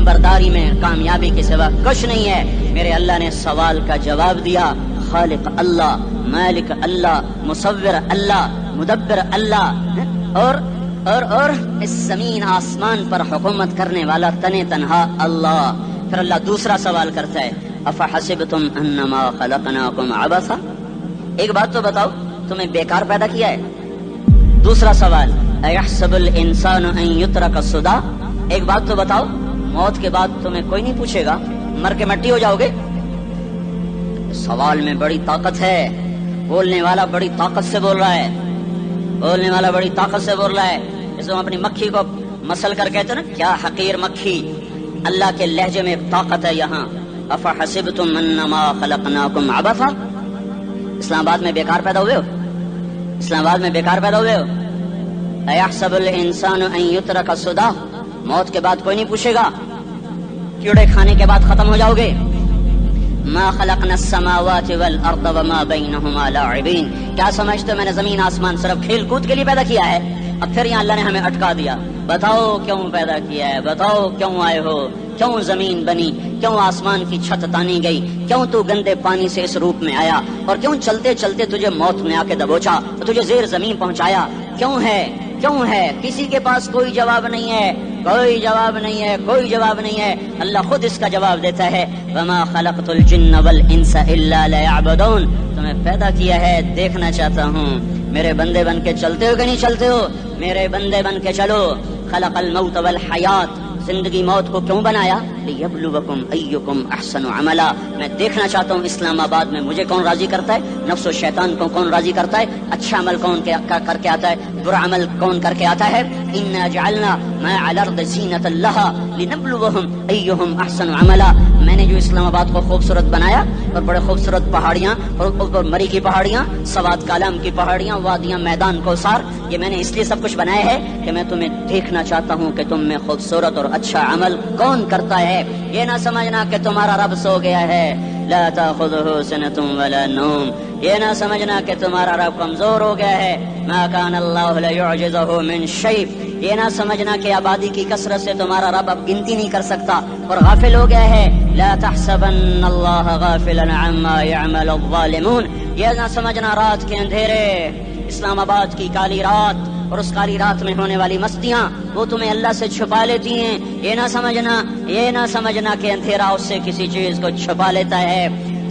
برداری میں کامیابی کے سوا کچھ نہیں ہے۔ میرے اللہ نے سوال کا جواب دیا، خالق اللہ، مالک اللہ، مصور اللہ، مدبر اللہ، اور اس زمین آسمان پر حکومت کرنے والا تنے تنہا اللہ۔ پھر اللہ دوسرا سوال کرتا ہے، افحسبتم انما خلقناکم عبثا، ایک بات تو بتاؤ تمہیں بیکار پیدا کیا ہے؟ دوسرا سوال، ایحسب الانسان ان یترک سدی، ایک بات تو بتاؤ موت کے بعد تمہیں کوئی نہیں پوچھے گا، مر کے مٹی ہو جاؤ گے؟ سوال میں بڑی طاقت ہے، بولنے والا بڑی طاقت سے بول رہا ہے، بولنے والا بڑی طاقت سے بول رہا ہے۔ جیسے ہم اپنی مکھی کو مسل کر کہتے ہیں نا، کیا حقیر مکھی، اللہ کے لہجے میں طاقت ہے یہاں۔ افحسبتم انما خلقناکم عبثا، اسلام آباد میں بیکار پیدا ہوئے ہو؟ اسلام آباد میں بیکار پیدا ہوئے ہو؟ ایحسب الانسان ان یترک سدی، موت کے بعد کوئی نہیں پوچھے گا، کیڑے کھانے کے بعد ختم ہو جاؤ گے؟ ما خلقنا السماوات والارض وما بینہما لاعبین، کیا سمجھتے ہو میں نے زمین آسمان صرف کھیل کود کے لیے پیدا کیا ہے؟ اب پھر یہاں اللہ نے ہمیں اٹکا دیا، بتاؤ کیوں پیدا کیا ہے، بتاؤ کیوں آئے ہو، کیوں زمین بنی، کیوں آسمان کی چھت تانی گئی، کیوں تو گندے پانی سے اس روپ میں آیا، اور کیوں چلتے چلتے تجھے موت نے آ کے دبوچا اور تجھے زیر زمین پہنچایا، کیوں ہے؟ کیوں ہے؟ کسی کے پاس کوئی جواب نہیں ہے، کوئی جواب نہیں ہے، کوئی جواب نہیں ہے، اللہ خود اس کا جواب دیتا ہے، وما خلقت الجن والانس الا لیعبدون، تمہیں پیدا کیا ہے دیکھنا چاہتا ہوں میرے بندے بن کے چلتے ہو کہ نہیں چلتے ہو، میرے بندے بن کے چلو۔ خلق الموت والحیات، زندگی موت کو کیوں بنایا؟ لیبلوکم ایکم احسن عملا، میں دیکھنا چاہتا ہوں اسلام آباد میں مجھے کون راضی کرتا ہے، نفس و شیطان کو کون راضی کرتا ہے، اچھا عمل کون کر کے آتا ہے، برا عمل کون کر کے آتا ہے۔ انا جعلنا ما علی الارض زینۃ لها لنبلوہم ایہم احسن عملا، میں نے جو اسلام آباد کو خوبصورت بنایا، اور بڑے خوبصورت پہاڑیاں، اور مری کی پہاڑیاں، سوات کالام کی پہاڑیاں، وادیاں، میدان کوثر، یہ میں نے اس لیے سب کچھ بنایا ہے کہ میں تمہیں دیکھنا چاہتا ہوں کہ تم میں خوبصورت اور اچھا عمل کون کرتا ہے۔ یہ نہ سمجھنا کہ تمہارا رب سو گیا ہے، لا تاخذہ سنۃ ولا نوم، یہ نہ سمجھنا کہ تمہارا رب کمزور ہو گیا ہے، ما کان اللہ لیعجزہ من شیء، یہ نہ سمجھنا کہ آبادی کی کثرت سے تمہارا رب اب گنتی نہیں کر سکتا اور غافل ہو گیا ہے، لا تحسبن اللہ غافلا عما یعمل الظالمون، یہ نہ سمجھنا رات کے اندھیرے، اسلام آباد کی کالی رات اور اس کالی رات میں ہونے والی مستیاں وہ تمہیں اللہ سے چھپا لیتی ہیں، یہ نہ سمجھنا کہ اندھیرا اس سے کسی چیز کو چھپا لیتا ہے۔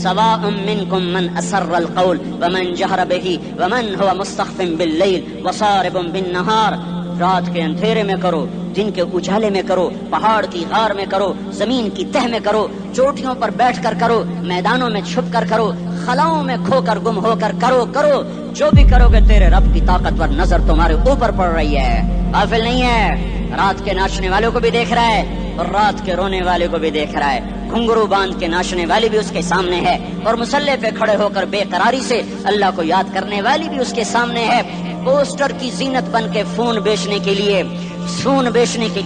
سواء منکم من اسر القول ومن جہر بہ ومن هو مستخف باللیل وصارب بالنہار، رات کے اندھیرے میں کرو، دن کے اجالے میں کرو، پہاڑ کی غار میں کرو، زمین کی تہ میں کرو، چوٹیوں پر بیٹھ کر کرو، میدانوں میں چھپ کر کرو، خلاؤں میں کھو کر گم ہو کر کرو، جو بھی کرو گے تیرے رب کی طاقتور نظر تمہارے اوپر پڑ رہی ہے، غافل نہیں ہے، رات کے ناچنے والوں کو بھی دیکھ رہا ہے اور رات کے رونے والے کو بھی دیکھ رہا ہے، گھنگرو باندھ کے ناچنے والی بھی اس کے سامنے ہے اور مسلح پہ کھڑے ہو کر بے قراری سے اللہ کو یاد کرنے والی بھی اس کے سامنے ہے، پوسٹر کی زینت بن کے فون بیچنے کے لیے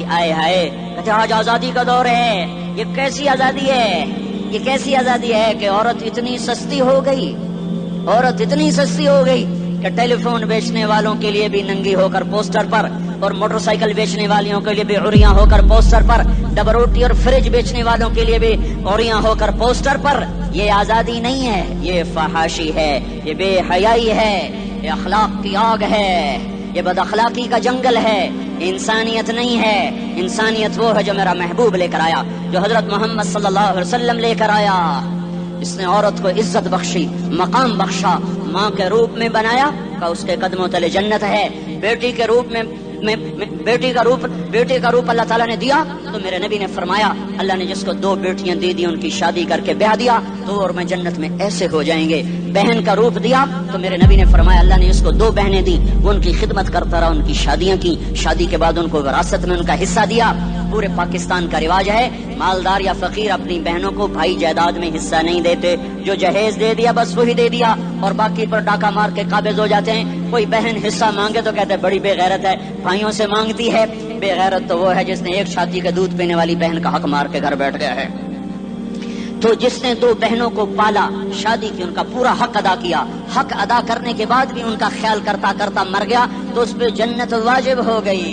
آئے ہائے، کہتے آج آزادی کا دور ہے، یہ کیسی آزادی ہے، یہ کیسی آزادی ہے کہ عورت اتنی سستی ہو گئی کہ ٹیلی فون بیچنے والوں کے لیے بھی ننگی ہو کر پوسٹر پر، اور موٹر سائیکل بیچنے والوں کے لیے بھی عریاں ہو کر پوسٹر پر، ڈبل روٹی اور فریج بیچنے والوں کے لیے بھی عریاں ہو کر پوسٹر پر۔ یہ آزادی نہیں ہے، یہ فحاشی ہے، یہ بے حیائی ہے، یہ اخلاق کی آگ ہے، یہ بد اخلاقی کا جنگل ہے، انسانیت نہیں ہے۔ انسانیت وہ ہے جو میرا محبوب لے کر آیا، جو حضرت محمد صلی اللہ علیہ وسلم لے کر آیا، اس نے عورت کو عزت بخشی، مقام بخشا، ماں کے روپ میں بنایا کہ اس کے قدموں تلے جنت ہے، بیٹی کے روپ میں بیٹی کا روپ اللہ تعالیٰ نے دیا تو میرے نبی نے فرمایا اللہ نے جس کو 2 بیٹیاں دے دی ان کی شادی کر کے بیاہ دیا تو اور میں جنت میں ایسے ہو جائیں گے۔ بہن کا روپ دیا تو میرے نبی نے فرمایا اللہ نے اس کو 2 بہنیں دی، وہ ان کی خدمت کرتا رہا، ان کی شادیاں کی، شادی کے بعد ان کو وراثت میں ان کا حصہ دیا۔ پورے پاکستان کا رواج ہے مالدار یا فقیر اپنی بہنوں کو بھائی جائیداد میں حصہ نہیں دیتے، جو جہیز دے دیا بس وہی دے دیا اور باقی پر ڈاکہ مار کے قابض ہو جاتے ہیں۔ کوئی بہن حصہ مانگے تو کہتے بڑی بے غیرت ہے، بھائیوں سے مانگتی ہے۔ بے غیرت تو وہ ہے جس نے ایک چھاتی کا دودھ پینے والی بہن کا حق مار کے گھر بیٹھ گیا ہے۔ تو جس نے 2 بہنوں کو پالا، شادی کی، ان کا پورا حق ادا کیا، حق ادا کرنے کے بعد بھی ان کا خیال کرتا کرتا مر گیا تو اس پہ جنت واجب ہو گئی۔